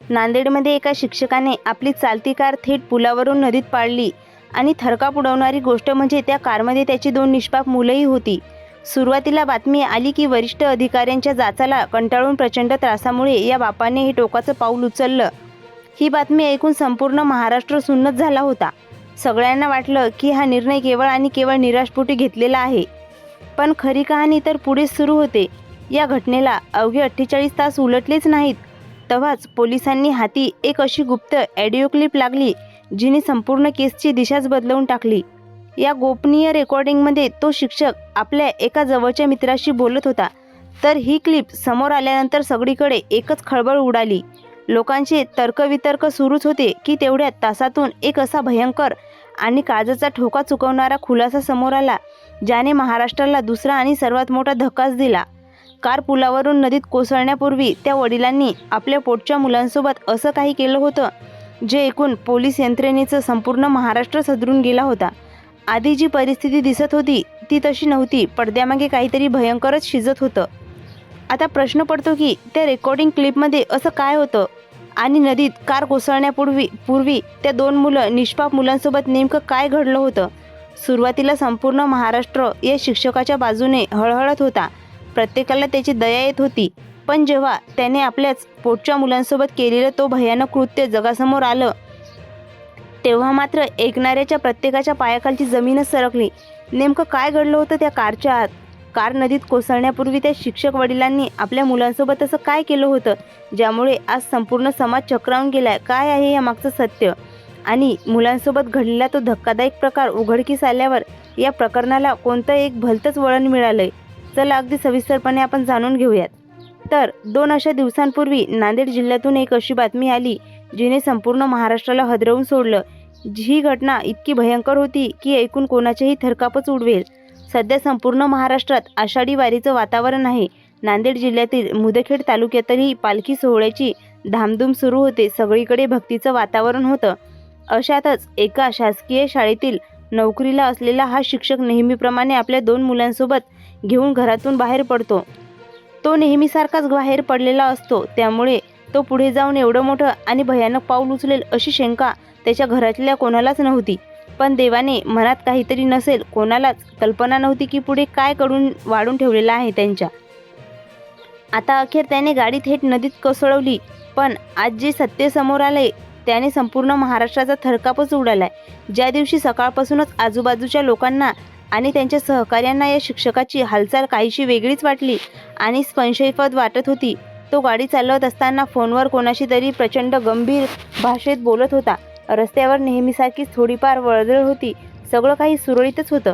नांदेडमध्ये एका शिक्षकाने आपली चालती कार थेट पुलावरून नदीत पाडली आणि थरकाप उडवणारी गोष्ट म्हणजे त्या कारमध्ये त्याची 2 निष्पाप मुलंही होती. सुरुवातीला बातमी आली की वरिष्ठ अधिकाऱ्यांच्या जाचाला कंटाळून प्रचंड त्रासामुळे या बापाने हे टोकाचं पाऊल उचललं. ही बातमी ऐकून संपूर्ण महाराष्ट्र सुन्नत झाला होता. सगळ्यांना वाटलं की हा निर्णय केवळ आणि केवळ निराशपोटी घेतलेला आहे. पण खरी कहाणी तर पुढेच सुरू होते. या घटनेला अवघे 48 तास उलटलेच नाहीत, तेव्हाच पोलिसांनी हाती एक अशी गुप्त ऑडिओ क्लिप लागली जिने संपूर्ण केसची दिशाच बदलवून टाकली. या गोपनीय रेकॉर्डिंगमध्ये तो शिक्षक आपल्या एका जवळच्या मित्राशी बोलत होता. तर ही क्लिप समोर आल्यानंतर सगळीकडे एकच खळबळ उडाली. लोकांचे तर्कवितर्क सुरूच होते की तेवढ्यात तासातून एक असा भयंकर आणि काळजाचा ठोका चुकवणारा खुलासा समोर आला, ज्याने महाराष्ट्राला दुसरा आणि सर्वात मोठा धक्काच दिला. कार पुलावरून नदीत कोसळण्यापूर्वी त्या वडिलांनी आपल्या पोटच्या मुलांसोबत असं काही केलं होतं जे ऐकून पोलीस यंत्रणेचं संपूर्ण महाराष्ट्र सदरून गेला होता. आधी जी परिस्थिती दिसत होती ती तशी नव्हती. पडद्यामागे काहीतरी भयंकरच शिजत होतं. आता प्रश्न पडतो की त्या रेकॉर्डिंग क्लिपमध्ये असं काय होतं आणि नदीत कार कोसळण्यापूर्वी त्या 2 निष्पाप मुलांसोबत नेमकं काय घडलं होतं. सुरुवातीला संपूर्ण महाराष्ट्र या शिक्षकाच्या बाजूने हळहळत होता. प्रत्येकाला त्याची दया येत होती. पण जेव्हा त्याने आपल्याच पोटच्या मुलांसोबत केलेलं तो भयानक कृत्य जगासमोर आलं, तेव्हा मात्र ऐकणाऱ्याच्या प्रत्येकाच्या पायाखालची जमीनच सरकली. नेमकं काय घडलं होतं त्या कारच्या आत? कार नदीत कोसळण्यापूर्वी त्या शिक्षक वडिलांनी आपल्या मुलांसोबत असं काय केलं होतं ज्यामुळे आज संपूर्ण समाज चक्रावून गेलाय? काय आहे यामागचं सत्य? आणि मुलांसोबत घडलेला तो धक्कादायक प्रकार उघडकीस आल्यावर या प्रकरणाला कोणतं एक भलतंच वळण मिळालंय? चला अगदी सविस्तरपणे आपण जाणून घेऊयात. तर 2 अशा दिवसांपूर्वी नांदेड जिल्ह्यातून एक अशी बातमी आली जिने संपूर्ण महाराष्ट्राला हादरवून सोडलं. ही घटना इतकी भयंकर होती की ऐकून कोणाचेही थरकापच उडवेल. सध्या संपूर्ण महाराष्ट्रात आषाढी वारीचं वातावरण आहे. नांदेड जिल्ह्यातील मुदखेड तालुक्यातही पालखी सोहळ्याची धामधूम सुरू होते. सगळीकडे भक्तीचं वातावरण होतं. अशातच एका शासकीय शाळेतील नोकरीला असलेला हा शिक्षक नेहमीप्रमाणे आपल्या 2 मुलांसोबत घेऊन घरातून बाहेर पडतो. तो नेहमीसारखाच बाहेर पडलेला असतो, त्यामुळे तो पुढे जाऊन एवढं मोठं आणि भयानक पाऊल उचलेल अशी शंका त्याच्या घरातल्या कोणालाच नव्हती. पण देवाने मनात काहीतरी नसेल, कोणालाच कल्पना नव्हती की पुढे काय करून वाढून ठेवलेलं आहे त्यांच्या. आता अखेर त्याने गाडी थेट नदीत कोसळवली. पण आज जे सत्य समोर आलंय त्याने संपूर्ण महाराष्ट्राचा थरकापच उडालाय. ज्या दिवशी सकाळपासूनच आजूबाजूच्या लोकांना आणि त्यांच्या सहकाऱ्यांना या शिक्षकाची हालचाल काहीशी वेगळीच वाटली आणि संशयास्पद वाटत होती, तो गाडी चालवत असताना फोनवर कोणाशी तरी प्रचंड गंभीर भाषेत बोलत होता. रस्त्यावर नेहमीसारखीच थोडीफार वर्दळ होती. सगळं काही सुरळीतच होतं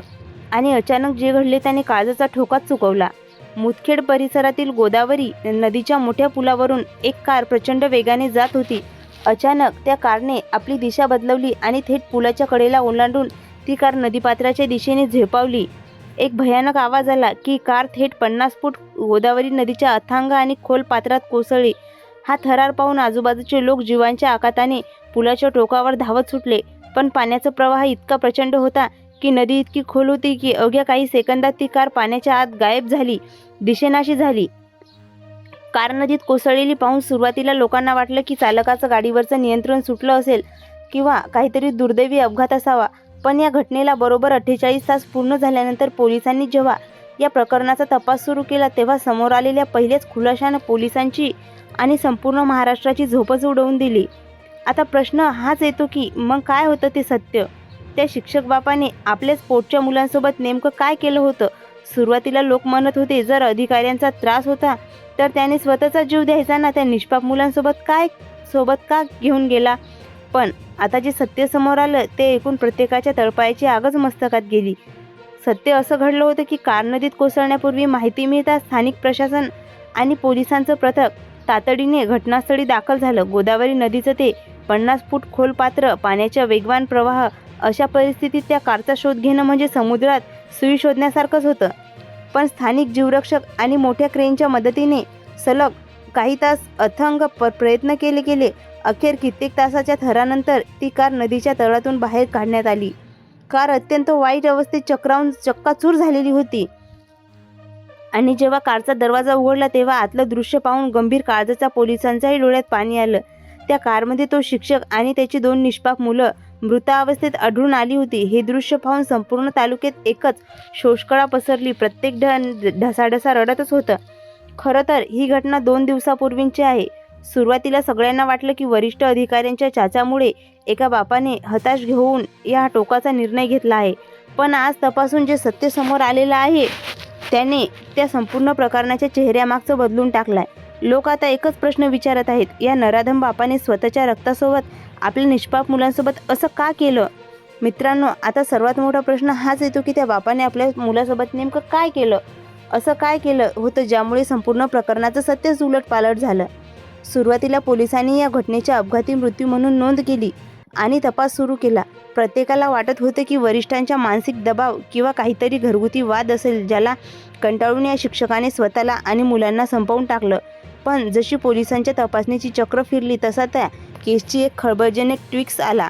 आणि अचानक जे घडले त्याने काळजाचा ठोकाच चुकवला. मुदखेड परिसरातील गोदावरी नदीच्या मोठ्या पुलावरून एक कार प्रचंड वेगाने जात होती. अचानक त्या कारने आपली दिशा बदलवली आणि थेट पुलाच्या कडेला ओलांडून ती कार नदीपात्राच्या दिशेने झेपावली. एक भयानक आवाज आला की कार थेट 50 फूट गोदावरी नदीच्या अथांग आणि खोल पात्रात कोसळली. हा थरार पाहून आजूबाजूचे लोक जीवांच्या आकांताने पुलाच्या टोकावर धावत सुटले. पण पाण्याचा प्रवाह इतका प्रचंड होता की नदी इतकी खोल होती की अवघ्या काही सेकंदात ती कार पाण्याच्या आत गायब झाली, दिसेनाशी झाली. कार नदीत कोसळलेली पाहून सुरुवातीला लोकांना वाटलं की चालकाचं गाडीवरचं नियंत्रण सुटलं असेल किंवा काहीतरी दुर्दैवी अपघात असावा. पण या घटनेला बरोबर 48 तास पूर्ण झाल्यानंतर पोलिसांनी जेव्हा या प्रकरणाचा तपास सुरू केला, तेव्हा समोर आलेल्या पहिल्याच खुलाशानं पोलिसांची आणि संपूर्ण महाराष्ट्राची झोपच उडवून दिली. आता प्रश्न हाच येतो की मग काय होतं ते सत्य? त्या शिक्षक बापाने आपल्याच पोटच्या मुलांसोबत नेमकं काय केलं होतं? सुरुवातीला लोक म्हणत होते जर अधिकाऱ्यांचा त्रास होता तर त्याने स्वतःचा जीव द्यायचा ना, त्या निष्पाप मुलांसोबत का घेऊन गेला? पण आता जे सत्य समोर आलं ते ऐकून प्रत्येकाच्या तळपायाची आगच मस्तकात गेली. सत्य असं घडलं होतं की कार नदीत कोसळण्यापूर्वी माहिती मिळताच स्थानिक प्रशासन आणि पोलिसांचं पथक तातडीने घटनास्थळी दाखल झालं. गोदावरी नदीचं ते 50 फूट खोल पात्र, पाण्याचा वेगवान प्रवाह, अशा परिस्थितीत त्या कारचा शोध घेणं म्हणजे समुद्रात सुई शोधण्यासारखंच होतं. पण स्थानिक जीवरक्षक आणि मोठ्या क्रेनच्या मदतीने सलग काही तास अथंग प्रयत्न केले. अखेर कित्येक तासाच्या थरानंतर ती कार नदीच्या तळातून बाहेर काढण्यात आली. कार अत्यंत वाईट अवस्थेत चक्रावून चक्काचूर झालेली होती आणि जेव्हा कारचा दरवाजा उघडला तेव्हा आतलं दृश्य पाहून गंभीर काळजाचा पोलिसांच्याही डोळ्यात पाणी आलं. त्या कारमध्ये तो शिक्षक आणि त्याची 2 निष्पाप मुलं मृतावस्थेत आढळून आली होती. हे दृश्य पाहून संपूर्ण तालुक्यात एकच शोषकळा पसरली. प्रत्येक जण ढसाढसा रडतच होतं. खरं तर ही घटना 2 दिवसापूर्वीची आहे. सुरुवातीला सगळ्यांना वाटलं की वरिष्ठ अधिकाऱ्यांच्या चाच्यामुळे एका बापाने हताश होऊन या टोकाचा निर्णय घेतला आहे. पण आज तपासून जे सत्य समोर आलेलं आहे त्याने त्या संपूर्ण प्रकरणाच्या चेहऱ्यामागचं बदलून टाकलाय. लोक आता एकच प्रश्न विचारत आहेत, या नराधम बापाने स्वतःच्या रक्तासोबत आपल्या निष्पाप मुलांसोबत असं का केलं? मित्रांनो, आता सर्वात मोठा प्रश्न हाच येतो की त्या बापाने आपल्या मुलासोबत नेमकं काय केलं? असं काय केलं होतं ज्यामुळे संपूर्ण प्रकरणाचं सत्यच उलटपालट झालं? सुरुवातीला पोलिसांनी या घटनेच्या अपघाती मृत्यू म्हणून नोंद केली आणि तपास सुरू केला. प्रत्येकाला वाटत होतं की वरिष्ठांच्या मानसिक दबाव किंवा काहीतरी घरगुती वाद असेल, ज्याला कंटाळून या शिक्षकाने स्वतःला आणि मुलांना संपवून टाकलं. पण जशी पोलिसांच्या तपासणीची चक्र फिरली तसा त्या केसची एक खळबळजनक ट्विस्ट आला.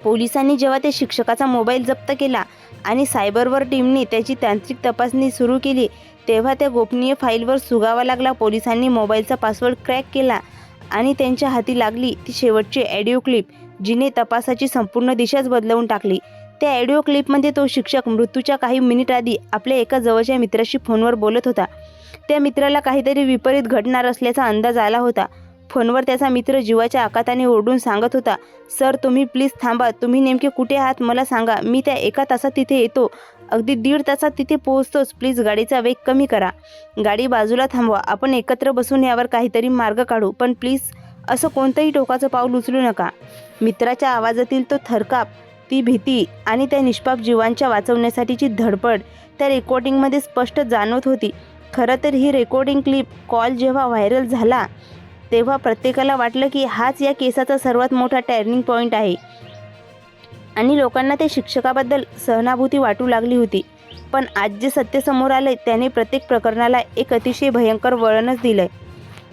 पोलिसांनी जेव्हा त्या शिक्षकाचा मोबाईल जप्त केला आणि सायबरवर टीमने त्याची तांत्रिक तपासणी सुरू केली, तेव्हा त्या गोपनीय फाईलवर सुगावा लागला. पोलिसांनी मोबाईलचा पासवर्ड क्रॅक केला आणि त्यांच्या हाती लागली ती शेवटची ऑडिओ क्लिप, जिने तपासाची संपूर्ण दिशाच बदलवून टाकली. त्या ऑडिओ क्लिपमध्ये तो शिक्षक मृत्यूच्या काही मिनिट आधी आपल्या एका जवळच्या मित्राशी फोनवर बोलत होता. त्या मित्राला काहीतरी विपरीत घडणार असल्याचा अंदाज आला होता. फोनवर त्याचा मित्र जीवाच्या आकाताने ओरडून सांगत होता, सर तुम्ही प्लीज थांबा, तुम्ही नेमके कुठे आहात मला सांगा, मी त्या 1 तासात तिथे येतो, अगदी 1.5 तासात तिथे पोहोचतोच, प्लीज गाडीचा वेग कमी करा, गाडी बाजूला थांबवा, आपण एकत्र बसून यावर काहीतरी मार्ग काढू, पण प्लीज असं कोणतंही टोकाचं पाऊल उचलू नका. मित्राच्या आवाजातील तो थरकाप, ती भीती आणि त्या निष्पाप जीवांच्या वाचवण्यासाठीची धडपड त्या रेकॉर्डिंगमध्ये स्पष्ट जाणवत होती. खरं तर ही रेकॉर्डिंग क्लिप कॉल जेव्हा व्हायरल झाला तेव्हा प्रत्येकाला वाटलं की हाच या केसाचा सर्वात मोठा टर्निंग पॉईंट आहे आणि लोकांना त्या शिक्षकाबद्दल सहानुभूती वाटू लागली होती. पण आज जे सत्य समोर आलंय त्याने प्रत्येक प्रकरणाला एक अतिशय भयंकर वळणच दिलंय.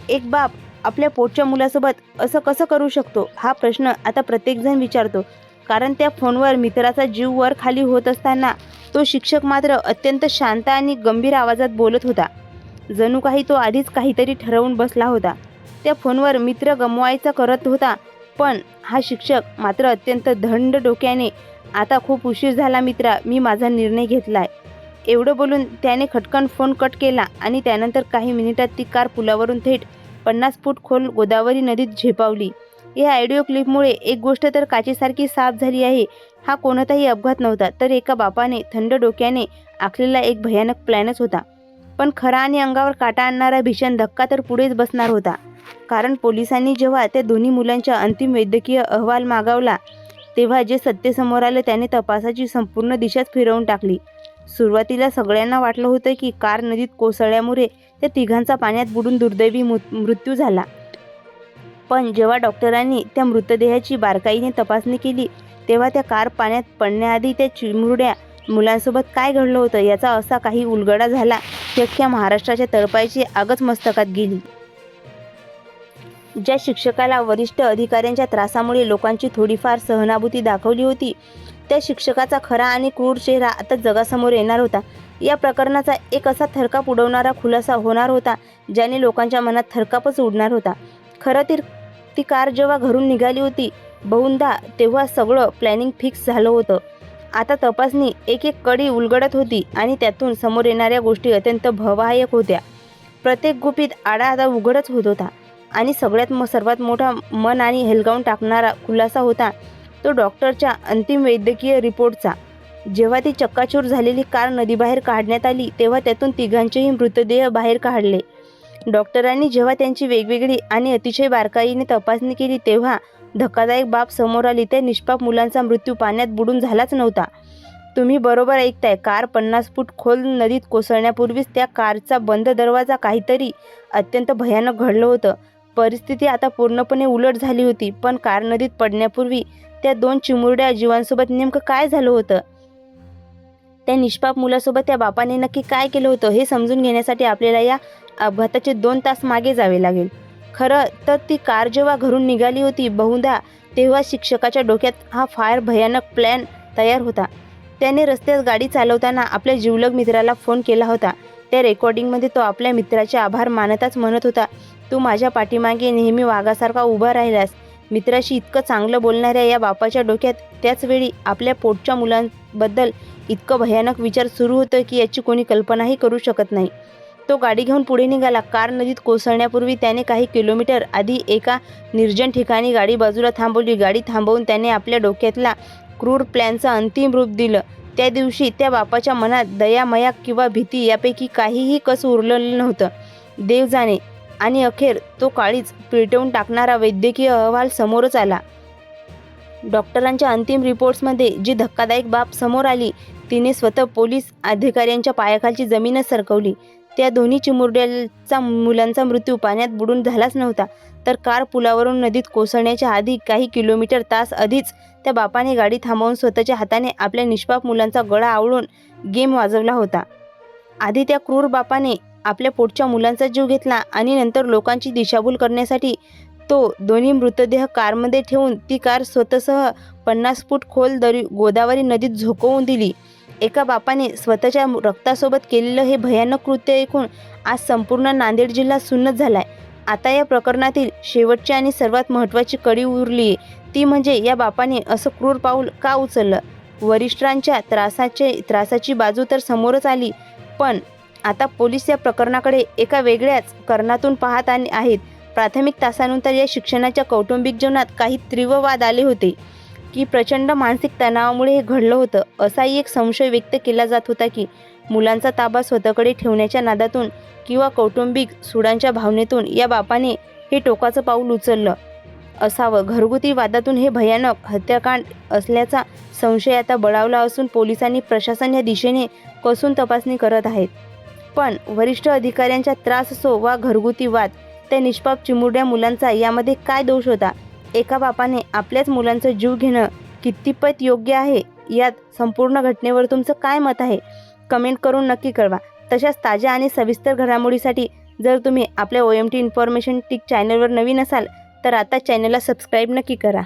एक बाप आपल्या पोटच्या मुलासोबत असं कसं करू शकतो, हा प्रश्न आता प्रत्येकजण विचारतो. कारण त्या फोनवर मित्राचा जीव वर खाली होत असताना तो शिक्षक मात्र अत्यंत शांत आणि गंभीर आवाजात बोलत होता. जणू काही तो आधीच काहीतरी ठरवून बसला होता. त्या फोनवर मित्र गमवायचा करत होता, पण हा शिक्षक मात्र अत्यंत थंड डोक्याने, आता खूप उशीर झाला मित्रा, मी माझा निर्णय घेतलाय, एवढं बोलून त्याने खटकन फोन कट केला आणि त्यानंतर काही मिनिटात ती कार पुलावरून थेट 50 फूट खोल गोदावरी नदीत झेपावली. या ऑडिओ क्लिपमुळे एक गोष्ट तर काचेसारखी साफ झाली आहे, हा कोणताही अपघात नव्हता, तर एका बापाने थंड डोक्याने आखलेला एक भयानक प्लॅनच होता. पण खरा आणि अंगावर काटा आणणारा भीषण धक्का तर पुढेच बसणार होता. कारण पोलिसांनी जेव्हा त्या दोन्ही मुलांचा अंतिम वैद्यकीय अहवाल मागवला तेव्हा जे सत्य समोर आलं त्याने तपासाची संपूर्ण दिशाच फिरवून टाकली. सुरुवातीला सगळ्यांना वाटलं होतं की कार नदीत कोसळल्यामुळे त्या तिघांचा पाण्यात बुडून दुर्दैवी मृत्यू झाला. पण जेव्हा डॉक्टरांनी त्या मृतदेहाची बारकाईने तपासणी केली तेव्हा त्या कार पाण्यात पडण्याआधी त्या चिमुरड्या मुलांसोबत काय घडलं होतं याचा असा काही उलगडा झाला की अख्ख्या महाराष्ट्राच्या तळपायाची आगच मस्तकात गेली. ज्या शिक्षकाला वरिष्ठ अधिकाऱ्यांच्या त्रासामुळे लोकांची थोडीफार सहानुभूती दाखवली होती, त्या शिक्षकाचा खरा आणि क्रूर चेहरा आता जगासमोर येणार होता. या प्रकरणाचा एक असा थरकाप उडवणारा खुलासा होणार होता ज्याने लोकांच्या मनात थरकापच उडणार होता. खरं तर ती कार जेव्हा घरून निघाली होती बहुधा तेव्हा सगळं प्लॅनिंग फिक्स झालं होतं. आता तपासणी एक एक कडी उलगडत होती आणि त्यातून समोर येणाऱ्या गोष्टी अत्यंत भयावह होत्या. प्रत्येक गुपित आडाआडा उघडच होत होता आणि सर्वात मोठा मन आणि हेलगावून टाकणारा खुलासा होता तो डॉक्टरच्या अंतिम वैद्यकीय रिपोर्टचा. जेव्हा ती चक्काचूर झालेली कार नदीबाहेर काढण्यात आली तेव्हा त्यातून तिघांचेही मृतदेह बाहेर काढले. डॉक्टरांनी जेव्हा त्यांची वेगवेगळी आणि अतिशय बारकाईने तपासणी केली तेव्हा धक्कादायक बाब समोर आली. त्या निष्पाप मुलांचा मृत्यू पाण्यात बुडून झालाच नव्हता. तुम्ही बरोबर ऐकताय, कार 50 फूट खोल नदीत कोसळण्यापूर्वीच त्या कारचा बंद दरवाजा काहीतरी अत्यंत भयानक घडलं होतं. परिस्थिती आता पूर्णपणे उलट झाली होती. पण कार नदीत पडण्यापूर्वी त्या 2 चिमुरड्या जीवांसोबत नेमकं काय झालं होतं, त्या निष्पाप मुलासोबत त्या बापाने नक्की काय केलं होतं हे समजून घेण्यासाठी आपल्याला या अपघाताचे 2 तास मागे जावे लागेल. खरं तर ती कार जेव्हा घरून निघाली होती बहुधा तेव्हा शिक्षकाच्या डोक्यात हा फार भयानक प्लॅन तयार होता. त्याने रस्त्यात गाडी चालवताना आपल्या जिवलग मित्राला फोन केला होता. त्या रेकॉर्डिंगमध्ये तो आपल्या मित्राचे आभार मानताच म्हणत होता तू माझ्या पाठीमागे नेहमी वाघासारखा उभा राहिलास. मित्राशी इतकं चांगलं बोलणाऱ्या या बापाच्या डोक्यात त्याच वेळी आपल्या पोटच्या मुलांबद्दल इतकं भयानक विचार सुरू होतं की याची कोणी कल्पनाही करू शकत नाही. तो गाडी घेऊन पुढे निघाला. कार नदीत कोसळण्यापूर्वी त्याने काही किलोमीटर आधी एका निर्जन ठिकाणी गाडी बाजूला थांबवली. गाडी थांबवून त्याने आपल्या डोक्यातल्या क्रूर प्लॅनचं अंतिम रूप दिलं. त्या दिवशी त्या बापाच्या मनात दया, मया किंवा भीती यापैकी काहीही कस उरलेलं नव्हतं. देव जाणे. आणि अखेर तो काळीच पेटवून टाकणारा वैद्यकीय अहवाल समोरच आला. डॉक्टरांच्या अंतिम रिपोर्ट्समध्ये जी धक्कादायक बाब समोर आली तिने स्वतः पोलीस अधिकाऱ्यांच्या पायाखालची जमीनच सरकवली. त्या दोन्ही चिमुरड्याचा मुलांचा मृत्यू पाण्यात बुडून झालाच नव्हता, तर कार पुलावरून नदीत कोसळण्याच्या आधी काही किलोमीटर तास आधीच त्या बापाने गाडी थांबवून स्वतःच्या हाताने आपल्या निष्पाप मुलांचा गळा आवळून गेम वाजवला होता. आधी त्या क्रूर बापाने आपल्या पोटच्या मुलांचा जीव घेतला आणि नंतर लोकांची दिशाभूल करण्यासाठी तो दोन्ही मृतदेह कारमध्ये ठेवून ती कार स्वतःसह 50 फूट खोल गोदावरी नदीत झोकवून दिली. एका बापाने स्वतःच्या रक्तासोबत केलेलं हे भयानक कृत्य ऐकून आज संपूर्ण नांदेड जिल्हा सुन्नत झालाय. आता या प्रकरणातील शेवटची आणि सर्वात महत्त्वाची कडी उरली, ती म्हणजे या बापाने असं क्रूर पाऊल का उचललं. वरिष्ठांच्या त्रासाची बाजू तर समोरच आली, पण आता पोलीस या प्रकरणाकडे एका वेगळ्याच कर्णातून पाहत आहेत. प्राथमिक तासानंतर या शिक्षणाच्या कौटुंबिक जीवनात काही तीव्र वाद आले होते की प्रचंड मानसिक तणावामुळे हे घडलं होतं. असाही एक संशय व्यक्त केला जात होता की मुलांचा ताबा स्वतःकडे ठेवण्याच्या नादातून किंवा कौटुंबिक सुडांच्या भावनेतून या बापाने हे टोकाचं पाऊल उचललं असावं. घरगुती वादातून हे भयानक हत्याकांड असल्याचा संशय आता बळावला असून पोलिसांनी प्रशासन या दिशेने कसून तपासणी करत आहेत. पण वरिष्ठ अधिकाऱ्यांचा त्रास असो वा घरगुती वाद, त्या निष्पाप चिमुरड्या मुलांचा यामध्ये काय दोष होता. एका बापाने आपल्याच मुलांचा जीव घेणं कितपत योग्य आहे, यात संपूर्ण घटनेवर तुमचं काय मत आहे कमेंट करून नक्की कळवा. तशाच ताज्या आणि सविस्तर घडामोडीसाठी जर तुम्ही आपल्या OMT इन्फॉर्मेशन टिक चॅनलवर नवीन असाल तर आता चॅनलला सबस्क्राईब नक्की करा.